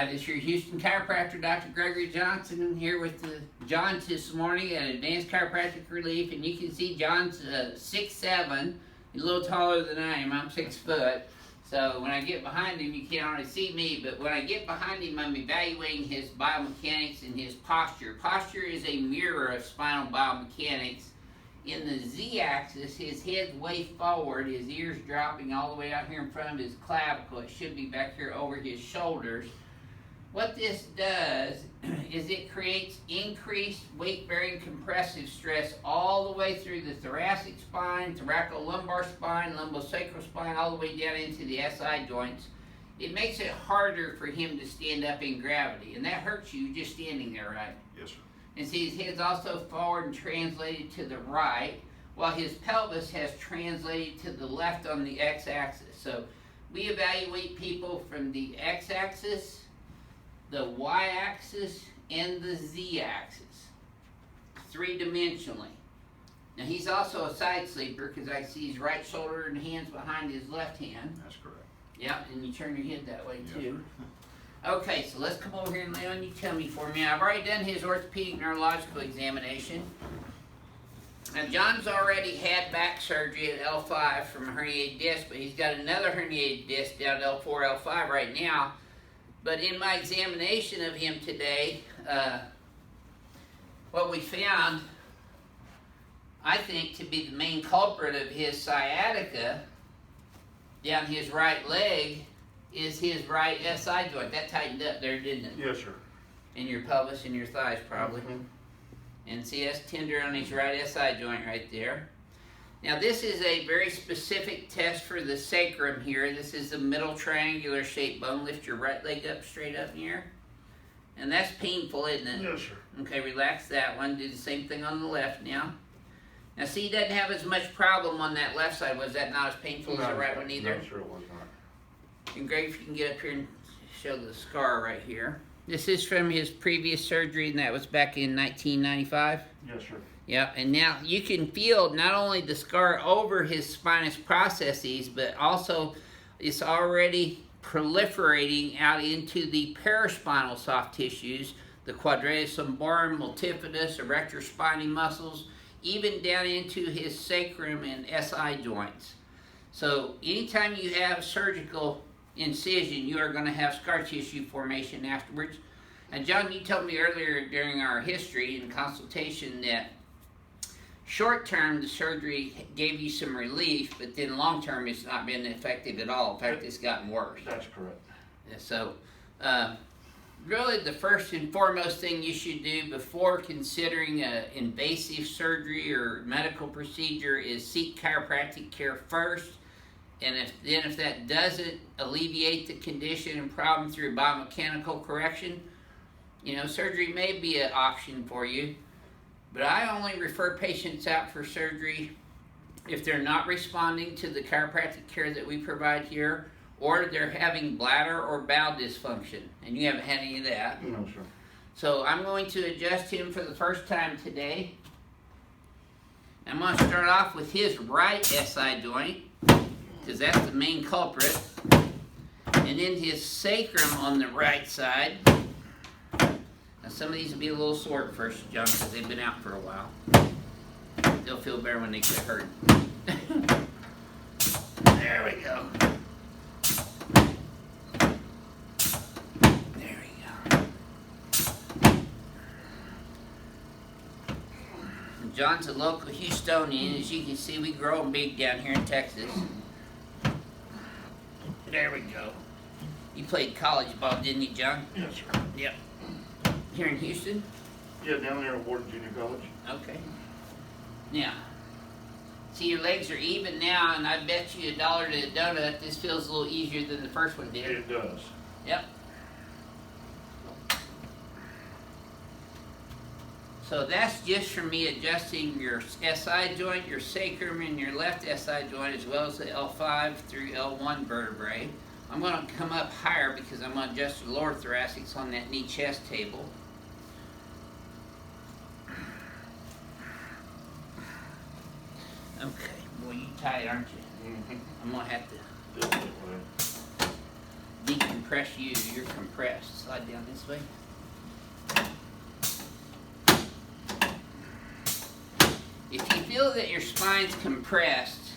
Hi, this is your Houston chiropractor, Dr. Gregory Johnson, here with John this morning at Advanced Chiropractic Relief. And you can see John's 6'7". He's a little taller than I am. I'm 6 foot. So when I get behind him, you can't already see me. But when I get behind him, I'm evaluating his biomechanics and his posture. Posture is a mirror of spinal biomechanics. In the Z-axis, his head's way forward, his ears dropping all the way out here in front of his clavicle. It should be back here over his shoulders. What this does is it creates increased weight-bearing compressive stress all the way through the thoracic spine, thoracolumbar spine, lumbosacral spine, all the way down into the SI joints. It makes it harder for him to stand up in gravity, and that hurts you just standing there, right? Yes, sir. And see, his head's also forward and translated to the right, while his pelvis has translated to the left on the x-axis. So we evaluate people from the x-axis, the y-axis, and the z-axis, three-dimensionally. Now he's also a side sleeper because I see his right shoulder and hands behind his left hand. That's correct. Yeah, and you turn your head that way Yes, too. Okay, so let's come over here and Leon, you tell me for me. I've already done his orthopedic neurological examination. Now John's already had back surgery at L5 from a herniated disc, but he's got another herniated disc down at L4, L5 right now. But in my examination of him today, what we found, I think, to be the main culprit of his sciatica down his right leg is his right SI joint. That tightened up there, didn't it? Yes, sir. In your pelvis and your thighs, probably. Mm-hmm. And see, that's tender on his right SI joint right there. Now this is a very specific test for the sacrum here. This is the middle triangular shaped bone. Lift your right leg up straight up in here. And that's painful, isn't it? Yes, sir. Okay, relax that one. Do the same thing on the left now. Now see, he doesn't have as much problem on that left side. Was that not as painful as the right one either? No, sir, it was not. And Greg, if you can get up here and show the scar right here. This is from his previous surgery, and that was back in 1995. Yes, sir. Yep, and now you can feel not only the scar over his spinous processes, but also it's already proliferating out into the paraspinal soft tissues, the quadratus lumborum, multifidus, erector spinae muscles, even down into his sacrum and SI joints. So anytime you have a surgical incision, you are going to have scar tissue formation afterwards. And John, you told me earlier during our history and consultation that short term the surgery gave you some relief, but then long term it's not been effective at all. In fact, it's gotten worse. That's correct. So really the first and foremost thing you should do before considering an invasive surgery or medical procedure is seek chiropractic care first. And if that doesn't alleviate the condition and problem through biomechanical correction, you know, surgery may be an option for you. But I only refer patients out for surgery if they're not responding to the chiropractic care that we provide here, or they're having bladder or bowel dysfunction, and you haven't had any of that. No, sir. So I'm going to adjust him for the first time today. I'm going to start off with his right SI joint, because that's the main culprit, and then his sacrum on the right side. Now some of these will be a little sore at first, John, because they've been out for a while. They'll feel better when they get hurt. There we go. There we go. John's a local Houstonian. As you can see, we grow them big down here in Texas. There we go. You played college ball, didn't you, John? Yes, sir. Yep. Here in Houston? Yeah, down there at Wharton Junior College. Okay. Now, see, your legs are even now, and I bet you $1 to a donut, this feels a little easier than the first one did. It does. Yep. So that's just from me adjusting your SI joint, your sacrum, and your left SI joint, as well as the L5 through L1 vertebrae. I'm going to come up higher because I'm going to adjust the lower thoracics on that knee chest table. Okay, boy, you tight, aren't you? Mm-hmm. I'm going to have to decompress you. You're compressed. Slide down this way. If you feel that your spine's compressed,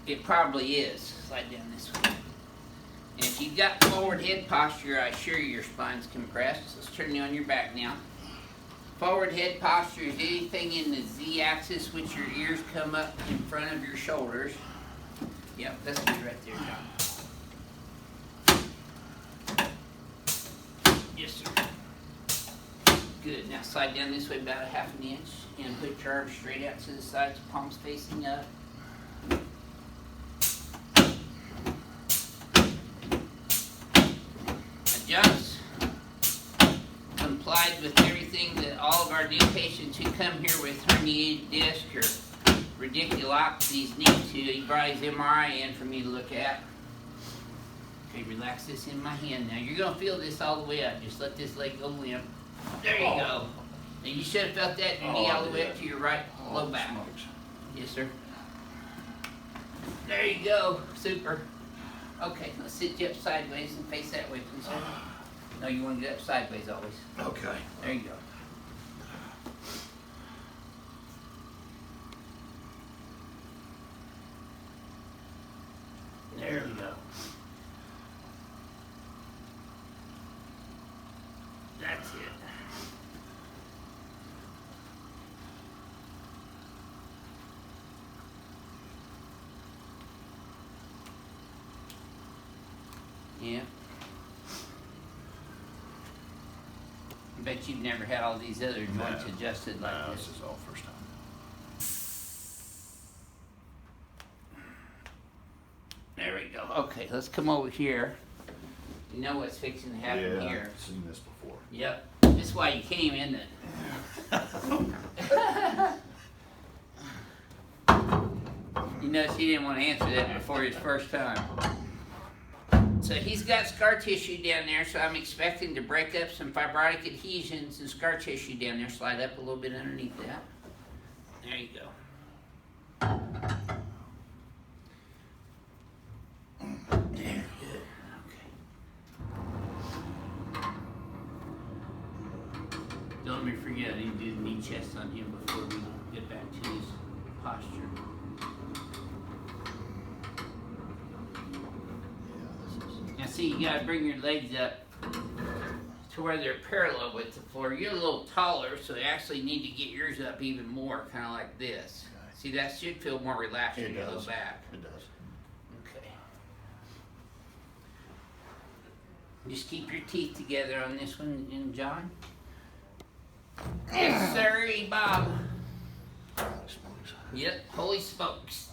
it probably is. Slide down this way. And if you've got forward head posture, I assure you your spine's compressed. Let's turn you on your back now. Forward head posture is anything in the Z-axis which your ears come up in front of your shoulders. Yep, that's good right there, John. Yes, sir. Good. Now slide down this way about a half an inch and put your arms straight out to the sides, palms facing up. Adjust. Complied with everything that all of our new patients who come here with herniated disc or radiculopathies need to. He brought his MRI in for me to look at. Okay, relax this in my hand now. You're going to feel this all the way up. Just let this leg go limp. There you go. Now you should have felt that in your knee all the way up to your right low back. Yes, sir. There you go. Super. Okay, let's sit you up sideways and face that way, please, sir. No, you want to get up sideways always. Okay. There you go. There we go. That's it. Yeah. I bet you've never had all these other joints adjusted like No, this. this is all first time. There we go. Okay, let's come over here. You know what's fixing to happen here. I've seen this before. Yep. This is why you came, isn't it? You notice he didn't want to answer that before his first time. So he's got scar tissue down there, so I'm expecting to break up some fibrotic adhesions and scar tissue down there. Slide up a little bit underneath that. There you go. There, good. Okay. Don't let me forget, I need to do the knee chest on him before we get back to his posture. Now see, you gotta bring your legs up to where they're parallel with the floor. You're a little taller, so you actually need to get yours up even more, kind of like this. Okay. See, that should feel more relaxed when you go back. It does. Okay. Just keep your teeth together on this one, and John. Yes, sir, Bob. Yep, holy smokes.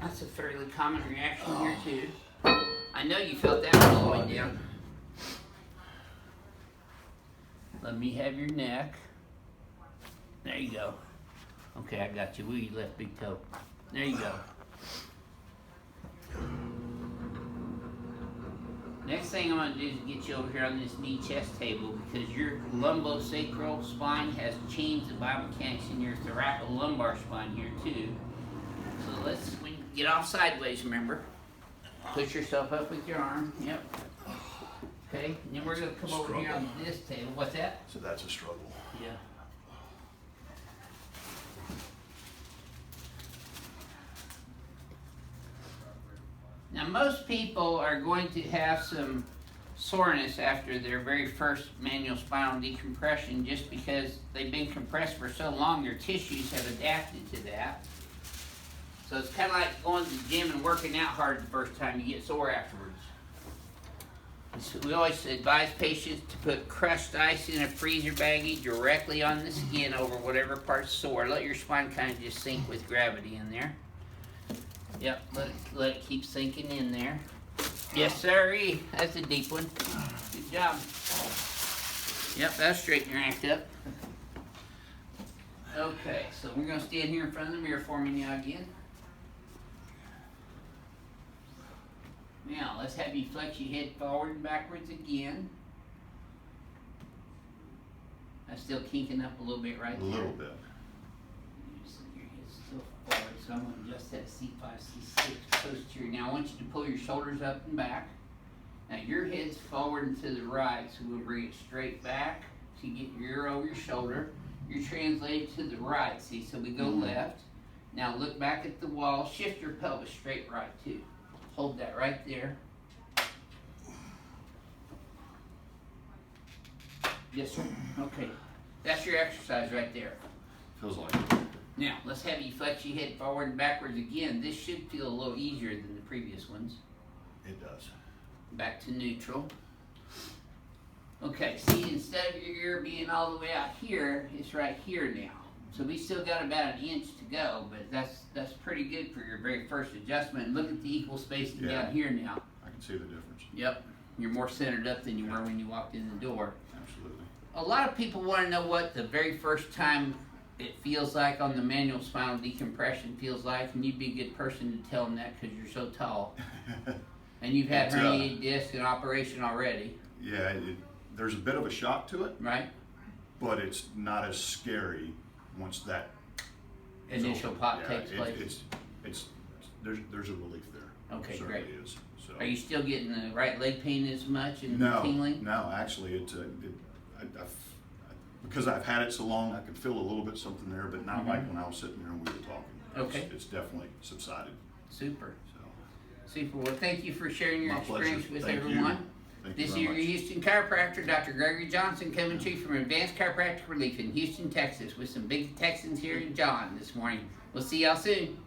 That's a fairly common reaction here too. I know you felt that all the way down. Let me have your neck. There you go. Okay, I got you. Where you left big toe. There you go. Next thing I'm going to do is get you over here on this knee chest table because your lumbosacral spine has changed the biomechanics in your thoracolumbar spine here too. So let's get off sideways, remember. Push yourself up with your arm. Yep. Okay, and then we're going to come over here on this table. What's that? So that's a struggle. Yeah. Now most people are going to have some soreness after their very first manual spinal decompression just because they've been compressed for so long, their tissues have adapted to that. So it's kind of like going to the gym and working out hard the first time, you get sore afterwards. So we always advise patients to put crushed ice in a freezer baggie directly on the skin over whatever part's sore. Let your spine kind of just sink with gravity in there. Yep, let it keep sinking in there. Yes, sir. That's a deep one. Good job. Yep, that'll straighten your act up. Okay, so we're going to stand here in front of the mirror for me now again. Now, let's have you flex your head forward and backwards again. I'm still kinking up a little bit right there. A little bit. Your head's still forward. So I'm going to adjust that C5, C6 posterior. Now I want you to pull your shoulders up and back. Now your head's forward and to the right, so we'll bring it straight back. So you get your ear over your shoulder. You're translated to the right, see, so we go left. Now look back at the wall, shift your pelvis straight right too. Hold that right there. Yes, sir. Okay, that's your exercise right there. Feels like it. Now, let's have you flex your head forward and backwards again. This should feel a little easier than the previous ones. It does. Back to neutral. Okay, see, instead of your ear being all the way out here, it's right here now. So we still got about 1 inch to go, but that's pretty good for your very first adjustment. Look at the equal spacing down here now. I can see the difference. Yep, you're more centered up than you were when you walked in the door. Absolutely. A lot of people want to know what the very first time it feels like on the manual spinal decompression feels like, and you'd be a good person to tell them that because you're so tall. And you've had herniated disc and operation already. Yeah, there's a bit of a shock to it, right? But it's not as scary once that initial pop takes place. There's a relief there. Okay, there great. certainly is. So. Are you still getting the right leg pain as much and tingling? No, actually, because I've had it so long, I could feel a little bit something there, but not like when I was sitting there and we were talking. Okay. It's definitely subsided. Super. So. Super. Well, thank you for sharing your My experience pleasure. with Thank everyone. You. Thank This is you your very much. Houston chiropractor, Dr. Gregory Johnson, coming to you from Advanced Chiropractic Relief in Houston, Texas, with some big Texans here in John this morning. We'll see y'all soon.